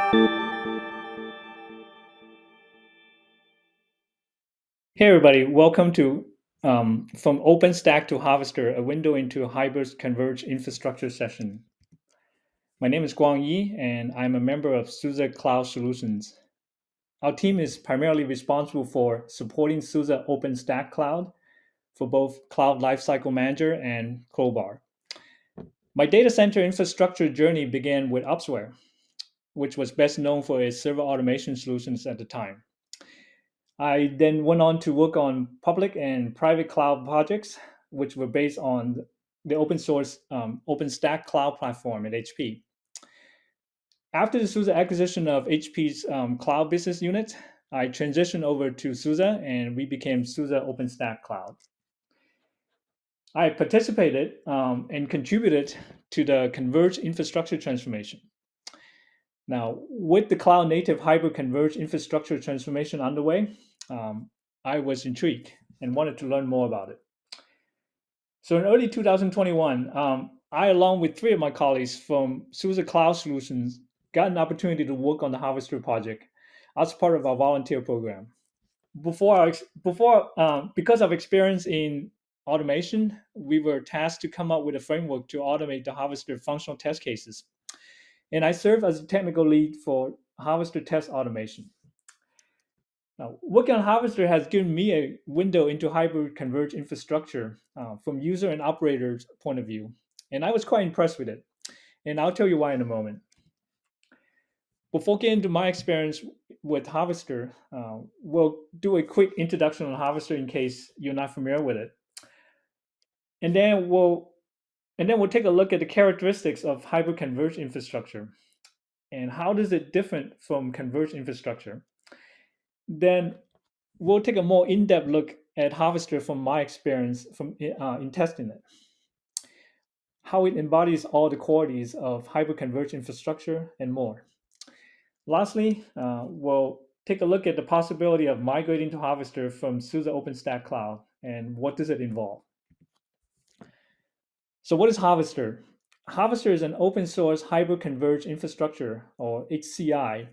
Hey everybody, welcome to From OpenStack to Harvester, a window into Hyperconverged Infrastructure session. My name is Guang Yee, and I'm a member of SUSE Cloud Solutions. Our team is primarily responsible for supporting SUSE OpenStack Cloud for both Cloud Lifecycle Manager and Crowbar. My data center infrastructure journey began with Upsware, which was best known for its server automation solutions at the time. I then went on to work on public and private cloud projects, which were based on the open source OpenStack Cloud platform at HP. After the SUSE acquisition of HP's cloud business unit, I transitioned over to SUSE and we became SUSE OpenStack Cloud. I participated and contributed to the converged infrastructure transformation. Now, with the cloud native hyper-converged infrastructure transformation underway, I was intrigued and wanted to learn more about it. So in early 2021, I, along with three of my colleagues from SUSE Cloud Solutions, got an opportunity to work on the Harvester project as part of our volunteer program. Because of experience in automation, we were tasked to come up with a framework to automate the Harvester functional test cases. And I serve as a technical lead for Harvester test automation. Now, working on Harvester has given me a window into hyper-converged infrastructure from user and operator's point of view, and I was quite impressed with it. And I'll tell you why in a moment. Before getting into my experience with Harvester, we'll do a quick introduction on Harvester in case you're not familiar with it, and then we'll take a look at the characteristics of hyper-converged infrastructure and how does it different from converged infrastructure. Then we'll take a more in-depth look at Harvester from my experience in testing it, how it embodies all the qualities of hyperconverged infrastructure, and more. Lastly, we'll take a look at the possibility of migrating to Harvester from SUSE OpenStack Cloud and what does it involve. So what is Harvester? Harvester is an open source hyperconverged infrastructure, or HCI,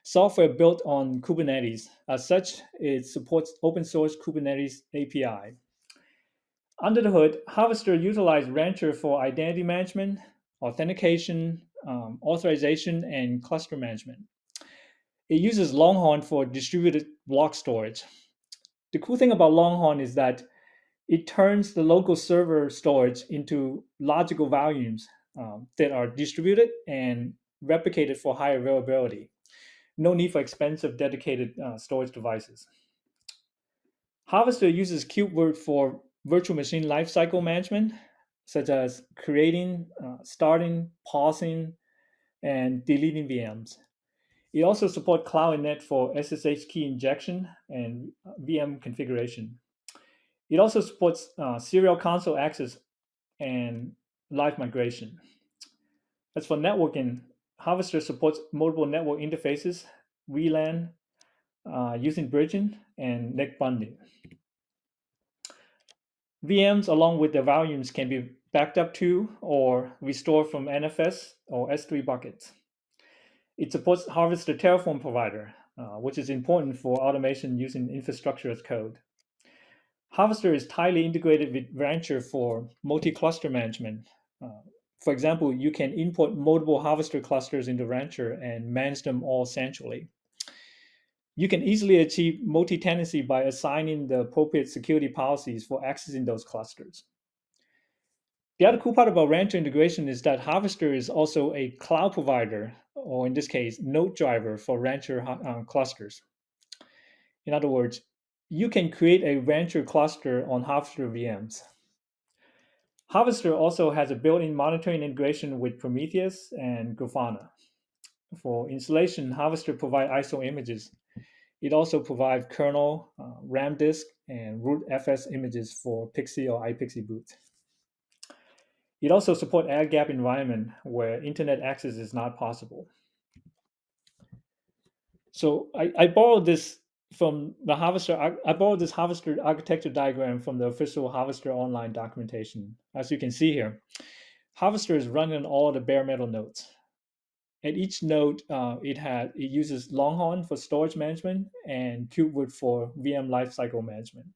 software built on Kubernetes. As such, it supports open source Kubernetes API. Under the hood, Harvester utilizes Rancher for identity management, authentication, authorization, and cluster management. It uses Longhorn for distributed block storage. The cool thing about Longhorn is that it turns the local server storage into logical volumes that are distributed and replicated for high availability. No need for expensive dedicated storage devices. Harvester uses KubeVirt for virtual machine lifecycle management, such as creating, starting, pausing, and deleting VMs. It also supports Cloud Init for SSH key injection and VM configuration. It also supports serial console access and live migration. As for networking, Harvester supports multiple network interfaces, VLAN, using bridging and NIC bundling. VMs along with their volumes can be backed up to or restored from NFS or S3 buckets. It supports Harvester Terraform provider, which is important for automation using infrastructure as code. Harvester is tightly integrated with Rancher for multi-cluster management. For example, you can import multiple Harvester clusters into Rancher and manage them all centrally. You can easily achieve multi-tenancy by assigning the appropriate security policies for accessing those clusters. The other cool part about Rancher integration is that Harvester is also a cloud provider, or in this case, node driver for Rancher clusters. In other words, you can create a Rancher cluster on Harvester VMs. Harvester also has a built-in monitoring integration with Prometheus and Grafana. For installation, Harvester provides ISO images. It also provides kernel, RAM disk, and root FS images for Pixie or iPixie boot. It also supports air-gap environment where internet access is not possible. So I borrowed this from the Harvester. I borrowed this Harvester architecture diagram from the official Harvester online documentation. As you can see here, Harvester is running on all the bare metal nodes. At each node, it uses Longhorn for storage management and Kuberoot for VM lifecycle management.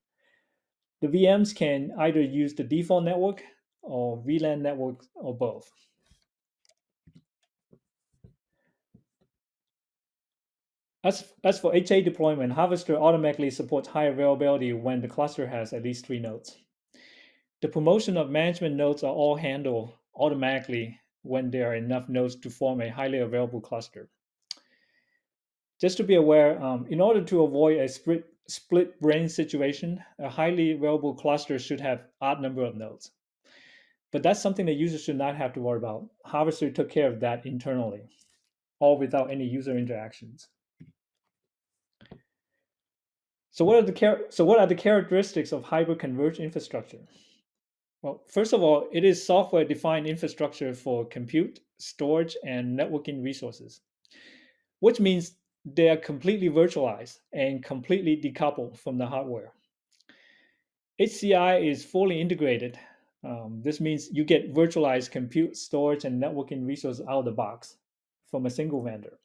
The VMs can either use the default network or VLAN network or both. As for HA deployment, Harvester automatically supports high availability when the cluster has at least 3 nodes. The promotion of management nodes are all handled automatically when there are enough nodes to form a highly available cluster. Just to be aware, in order to avoid a split brain situation, a highly available cluster should have odd number of nodes. But that's something that users should not have to worry about. Harvester took care of that internally, all without any user interactions. So what are the characteristics of hyperconverged infrastructure? Well, first of all, it is software-defined infrastructure for compute, storage, and networking resources, which means they are completely virtualized and completely decoupled from the hardware. HCI is fully integrated. This means you get virtualized compute, storage, and networking resources out of the box from a single vendor,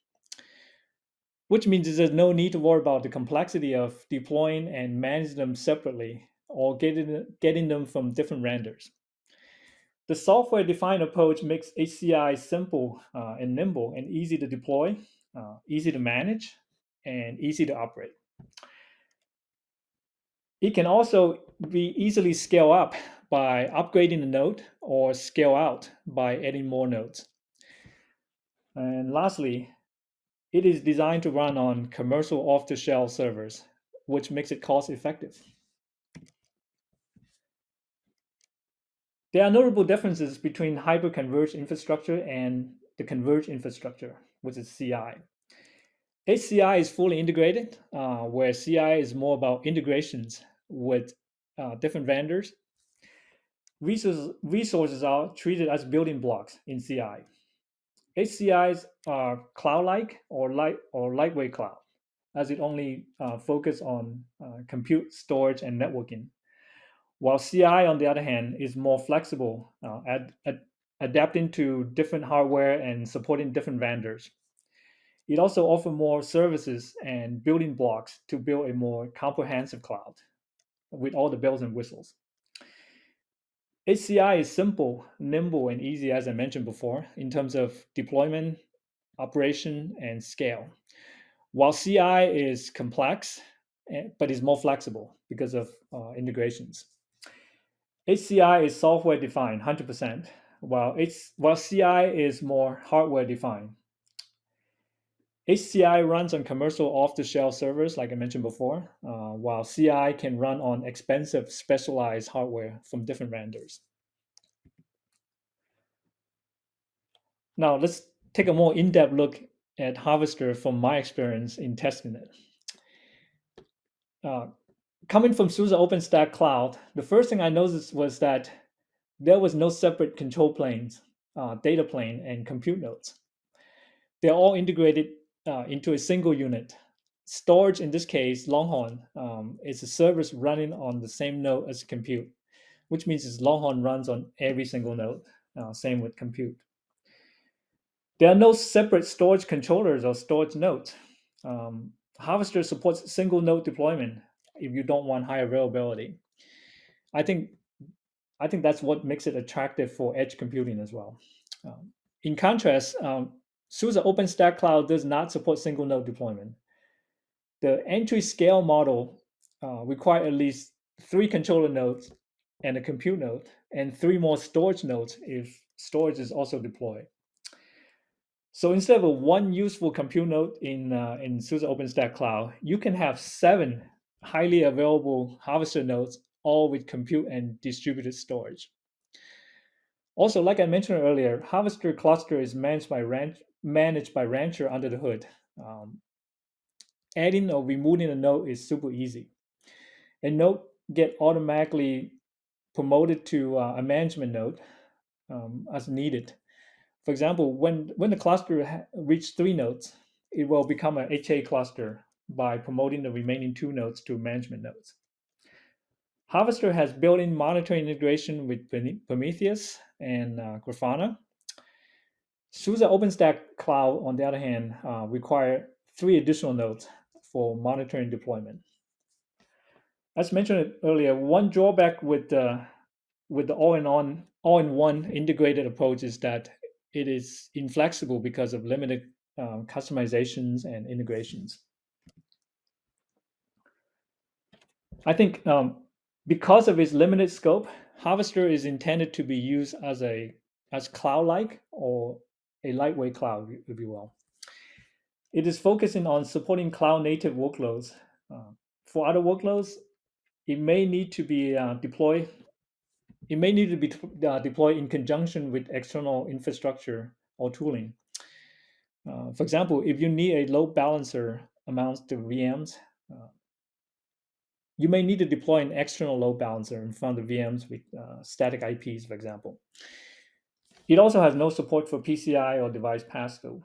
which means there's no need to worry about the complexity of deploying and managing them separately or getting them from different vendors. The software-defined approach makes HCI simple and nimble and easy to deploy, easy to manage, and easy to operate. It can also be easily scaled up by upgrading the node or scale out by adding more nodes. And lastly, it is designed to run on commercial off-the-shelf servers, which makes it cost-effective. There are notable differences between hyperconverged infrastructure and the converged infrastructure, which is CI. HCI is fully integrated, where CI is more about integrations with different vendors. Resources are treated as building blocks in CI. HCIs are cloud-like or lightweight cloud, as it only focus on compute, storage, and networking. While CI, on the other hand, is more flexible, adapting to different hardware and supporting different vendors. It also offers more services and building blocks to build a more comprehensive cloud with all the bells and whistles. HCI is simple, nimble, and easy, as I mentioned before, in terms of deployment, operation, and scale. While CI is complex, but is more flexible because of integrations. HCI is software defined 100%, while CI is more hardware defined. HCI runs on commercial off-the-shelf servers, like I mentioned before, while CI can run on expensive specialized hardware from different vendors. Now, let's take a more in-depth look at Harvester from my experience in testing it. Coming from SUSE OpenStack Cloud, the first thing I noticed was that there was no separate control planes, data plane, and compute nodes. They're all integrated into a single unit. Storage, in this case, Longhorn, is a service running on the same node as compute, which means Longhorn runs on every single node. Same with compute. There are no separate storage controllers or storage nodes. Harvester supports single node deployment if you don't want high availability. I think that's what makes it attractive for edge computing as well. In contrast, SUSE OpenStack Cloud does not support single node deployment. The entry scale model requires at least 3 controller nodes and a compute node, and 3 more storage nodes if storage is also deployed. So instead of 1 useful compute node in SUSE OpenStack Cloud, you can have 7 highly available Harvester nodes, all with compute and distributed storage. Also, like I mentioned earlier, Harvester cluster is managed by Rancher under the hood. Adding or removing a node is super easy. A node get automatically promoted to a management node as needed. For example, when the cluster reaches 3 nodes, it will become an HA cluster by promoting the remaining 2 nodes to management nodes. Harvester has built-in monitoring integration with Prometheus and Grafana. SUSE OpenStack Cloud, on the other hand, require 3 additional nodes for monitoring deployment. As mentioned earlier, one drawback with the all-in-one integrated approach is that it is inflexible because of limited customizations and integrations. I think because of its limited scope, Harvester is intended to be used as cloud-like or a lightweight cloud, if you will. It is focusing on supporting cloud-native workloads. For other workloads, it may need to be deployed. It may need to be deployed in conjunction with external infrastructure or tooling. For example, if you need a load balancer amounts to VMs, you may need to deploy an external load balancer in front of VMs with static IPs, for example. It also has no support for PCI or device passthrough.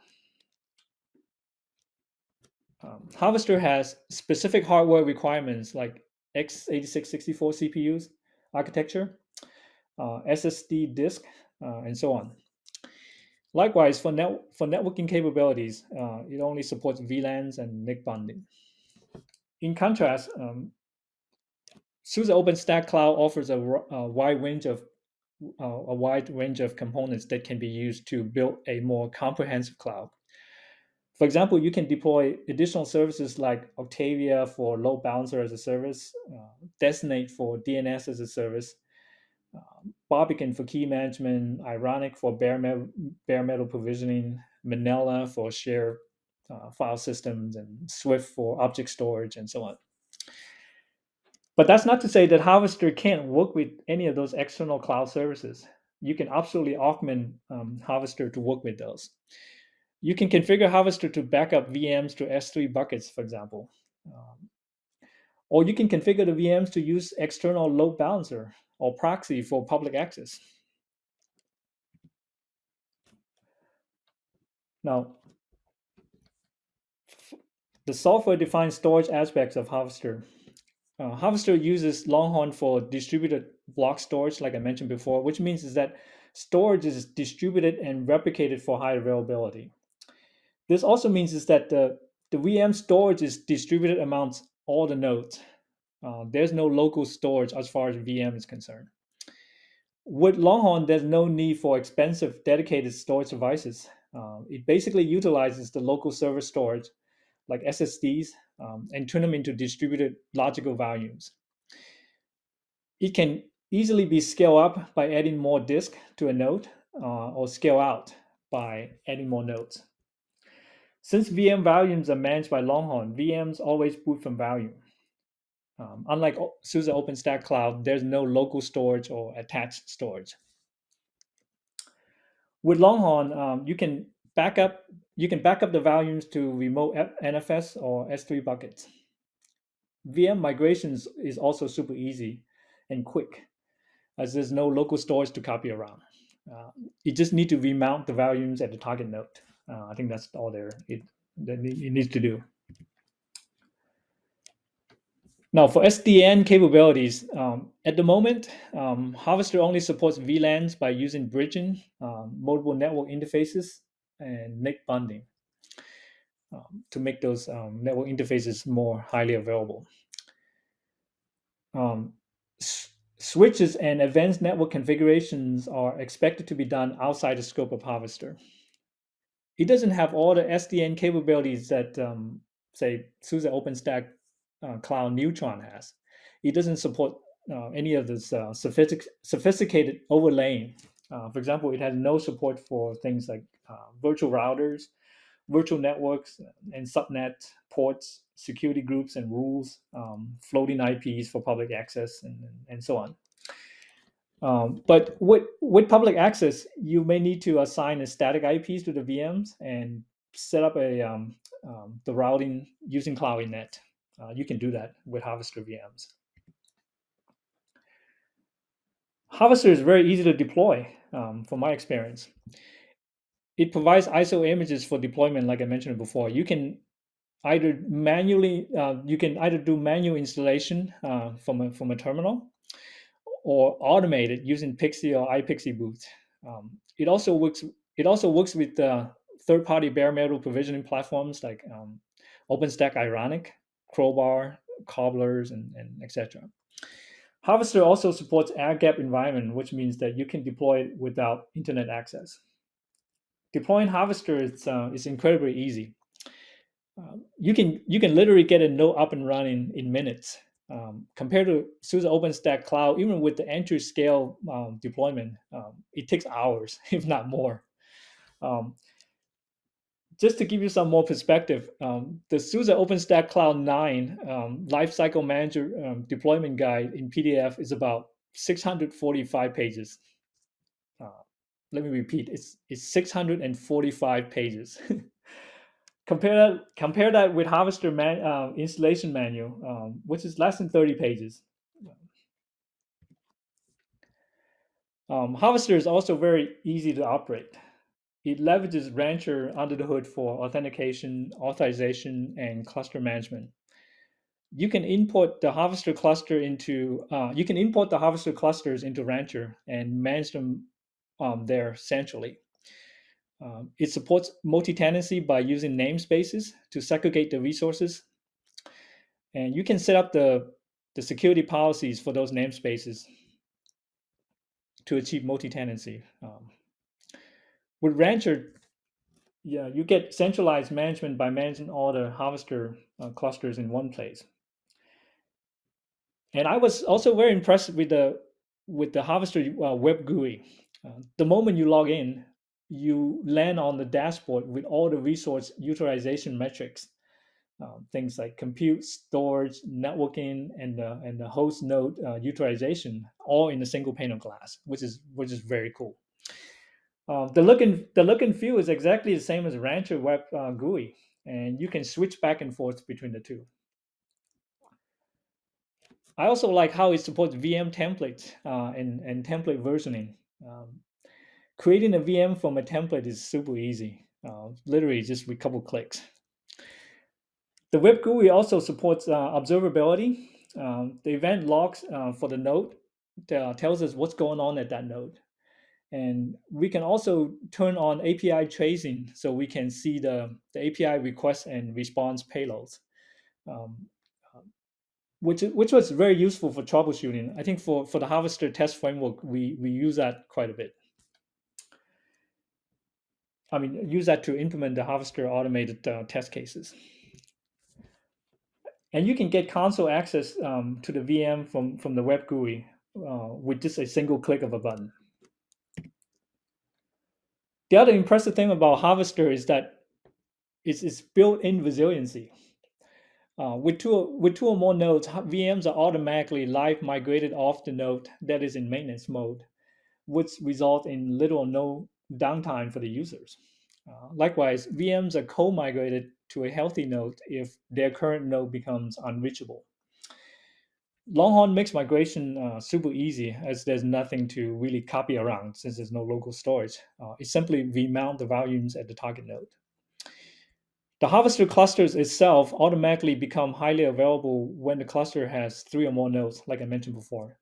Harvester has specific hardware requirements like x86-64 CPUs architecture, SSD disk, and so on. Likewise, for networking capabilities, it only supports VLANs and NIC bonding. In contrast, SUSE OpenStack Cloud offers a wide range of components that can be used to build a more comprehensive cloud. For example, you can deploy additional services like Octavia for load balancer as a service, Designate for DNS as a service, Barbican for key management, Ironic for bare metal provisioning, Manila for shared file systems, and Swift for object storage, and so on. But that's not to say that Harvester can't work with any of those external cloud services. You can absolutely augment Harvester to work with those. You can configure Harvester to back up VMs to S3 buckets, for example. Or you can configure the VMs to use external load balancer or proxy for public access. Now, the software-defined storage aspects of Harvester. Harvester uses Longhorn for distributed block storage, like I mentioned before, which means is that storage is distributed and replicated for high availability. This also means is that the VM storage is distributed amongst all the nodes. There's no local storage as far as VM is concerned. With Longhorn, there's no need for expensive dedicated storage devices. It basically utilizes the local server storage, like SSDs, and turn them into distributed logical volumes. It can easily be scaled up by adding more disk to a node, or scale out by adding more nodes. Since VM volumes are managed by Longhorn, VMs always boot from volume. Unlike SUSE OpenStack Cloud, there's no local storage or attached storage. With Longhorn, you can back up the volumes to remote NFS or S3 buckets. VM migrations is also super easy and quick, as there's no local storage to copy around. You just need to remount the volumes at the target node. I think that's all it needs to do. Now, for SDN capabilities, at the moment, Harvester only supports VLANs by using bridging, multiple network interfaces, and NIC bonding to make those network interfaces more highly available. Switches and advanced network configurations are expected to be done outside the scope of Harvester. It doesn't have all the SDN capabilities that, say, SUSE OpenStack Cloud Neutron has. It doesn't support any of this sophisticated overlaying. For example, it has no support for things like virtual routers, virtual networks, and subnet ports, security groups and rules, floating IPs for public access, and so on. But with public access, you may need to assign a static IPs to the VMs and set up the routing using CloudNet. You can do that with Harvester VMs. Harvester is very easy to deploy, from my experience. It provides ISO images for deployment, like I mentioned before. You can either do manual installation from a terminal, or automate it using Pixie or iPixie boots. It also works It also works with third-party bare metal provisioning platforms like OpenStack Ironic, Crowbar, Cobblers, and etc. Harvester also supports air-gap environment, which means that you can deploy it without internet access. Deploying Harvester is incredibly easy. You can literally get a node up and running in minutes. Compared to SUSE OpenStack Cloud, even with the entry scale deployment, it takes hours, if not more. Um, just to give you some more perspective, the SUSE OpenStack Cloud 9 Lifecycle Manager deployment guide in PDF is about 645 pages. Uh, Let me repeat, it's 645 pages. Compare that with Harvester installation manual, which is less than 30 pages. Harvester is also very easy to operate. It leverages Rancher under the hood for authentication, authorization, and cluster management. You can import the Harvester clusters into Rancher and manage them there centrally. It supports multi-tenancy by using namespaces to segregate the resources, and you can set up the security policies for those namespaces to achieve multi-tenancy. With Rancher, yeah, you get centralized management by managing all the Harvester clusters in one place. And I was also very impressed with the Harvester web GUI. The moment you log in, you land on the dashboard with all the resource utilization metrics, things like compute, storage, networking, and the host node utilization, all in a single pane of glass, which is very cool. The look and feel is exactly the same as Rancher web GUI, and you can switch back and forth between the two. I also like how it supports VM templates and template versioning. Creating a VM from a template is super easy, literally just with a couple clicks. The web GUI also supports observability. The event logs for the node tells us what's going on at that node. And we can also turn on API tracing so we can see the API requests and response payloads, um, which was very useful for troubleshooting. I think for the Harvester test framework, we use that quite a bit. I mean, use that to implement the Harvester automated test cases. And you can get console access to the VM from the web GUI with just a single click of a button. The other impressive thing about Harvester is that it's built-in resiliency. With two or more nodes, VMs are automatically live migrated off the node that is in maintenance mode, which results in little or no downtime for the users. Likewise, VMs are co-migrated to a healthy node if their current node becomes unreachable. Longhorn makes migration super easy, as there's nothing to really copy around since there's no local storage. It simply remount the volumes at the target node. The Harvester clusters itself automatically become highly available when the cluster has 3 or more nodes, like I mentioned before.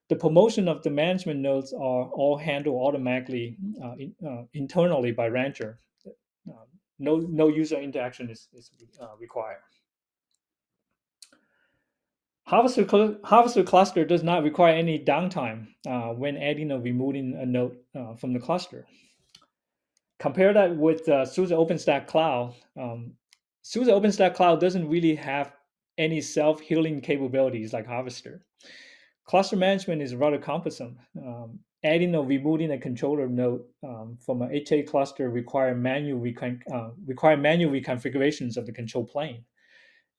The promotion of the management nodes are all handled automatically internally by Rancher. No user interaction is required. Harvester cluster does not require any downtime when adding or removing a node from the cluster. Compare that with SUSE OpenStack Cloud. SUSE OpenStack Cloud doesn't really have any self-healing capabilities like Harvester. Cluster management is rather cumbersome. Adding or removing a controller node from an HA cluster require manual reconfigurations of the control plane.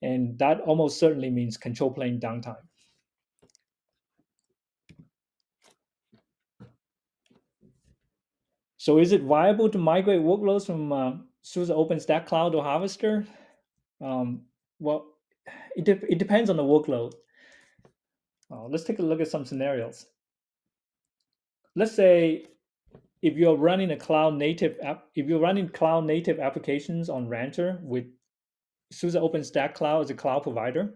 And that almost certainly means control plane downtime. So is it viable to migrate workloads from SUSE OpenStack Cloud to Harvester? Well, it depends on the workload. Let's take a look at some scenarios. Let's say if you're running cloud native applications on Rancher with SUSE OpenStack Cloud as a cloud provider,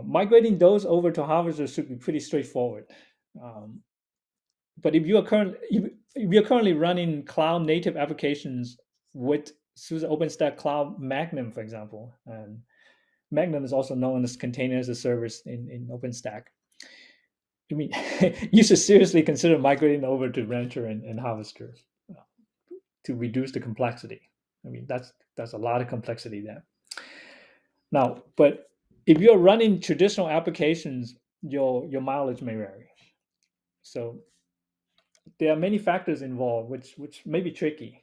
migrating those over to Harvester should be pretty straightforward. But if you're currently running cloud native applications with SUSE OpenStack Cloud Magnum, for example, and Magnum is also known as container as a service in OpenStack. I mean, you should seriously consider migrating over to Rancher and Harvester to reduce the complexity. I mean, that's a lot of complexity there. Now, but if you're running traditional applications, your mileage may vary. So there are many factors involved, which may be tricky.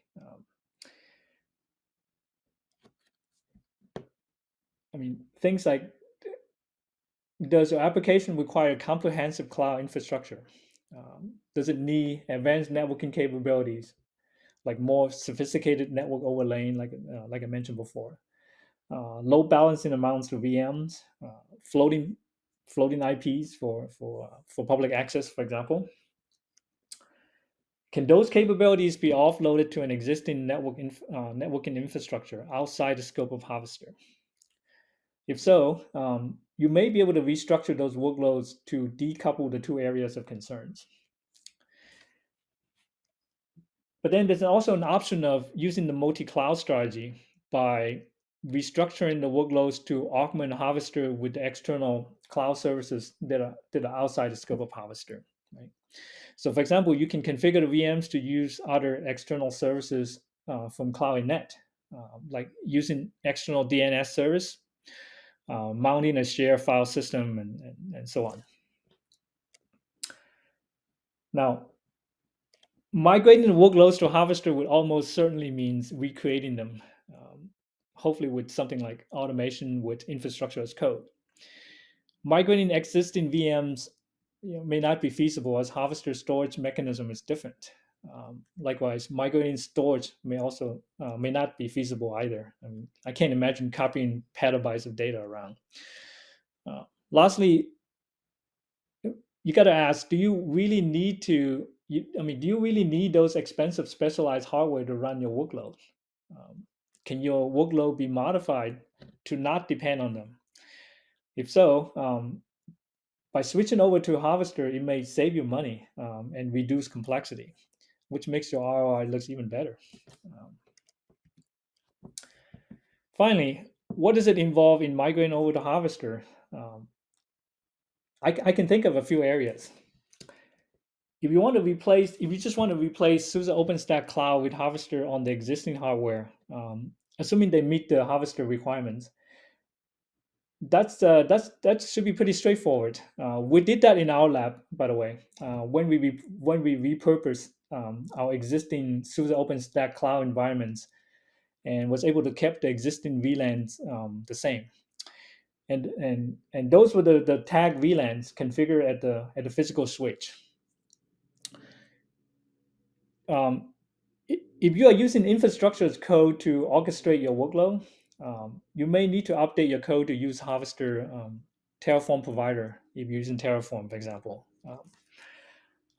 I mean, things like, does your application require comprehensive cloud infrastructure? Does it need advanced networking capabilities, like more sophisticated network overlaying, like I mentioned before? Load balancing amounts to VMs, floating IPs for public access, for example. Can those capabilities be offloaded to an existing networking infrastructure outside the scope of Harvester? If so, you may be able to restructure those workloads to decouple the two areas of concerns. But then there's also an option of using the multi-cloud strategy by restructuring the workloads to augment Harvester with the external cloud services that are outside the scope of Harvester. Right? So, for example, you can configure the VMs to use other external services from Cloud.net, like using external DNS service, mounting a shared file system, and so on. Now, migrating the workloads to Harvester would almost certainly means recreating them, hopefully with something like automation with infrastructure as code. Migrating existing VMs may not be feasible as Harvester storage mechanism is different. Likewise, migrating storage may not be feasible either. I mean, I can't imagine copying petabytes of data around. Lastly, you got to ask: do you really need those expensive specialized hardware to run your workload? Can your workload be modified to not depend on them? If so, by switching over to Harvester, it may save you money and reduce complexity, which makes your ROI looks even better. Finally, what does it involve in migrating over to Harvester? I can think of a few areas. If you just want to replace SUSE OpenStack Cloud with Harvester on the existing hardware, assuming they meet the Harvester requirements, that should be pretty straightforward. We did that in our lab, by the way, when we repurposed our existing SUSE OpenStack Cloud environments, and was able to keep the existing VLANs the same. And those were the tag VLANs configured at the physical switch. If you are using infrastructure as code to orchestrate your workload, you may need to update your code to use Harvester Terraform provider if you're using Terraform, for example.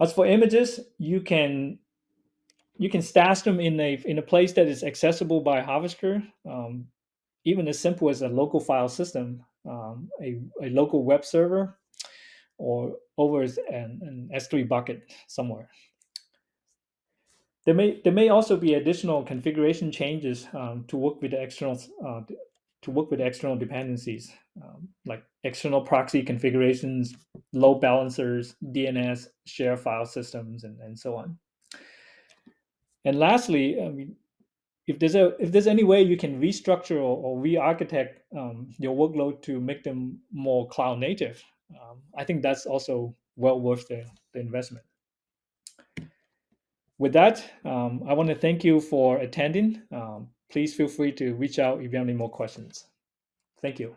As for images, you can stash them in a place that is accessible by Harvester, even as simple as a local file system, a local web server, or over an S3 bucket somewhere. There may also be additional configuration changes to work with the external dependencies, like external proxy configurations, load balancers, DNS, share file systems, and so on. And lastly, I mean, if there's any way you can restructure or re-architect your workload to make them more cloud native, I think that's also well worth the investment. With that, I want to thank you for attending. Please feel free to reach out if you have any more questions. Thank you.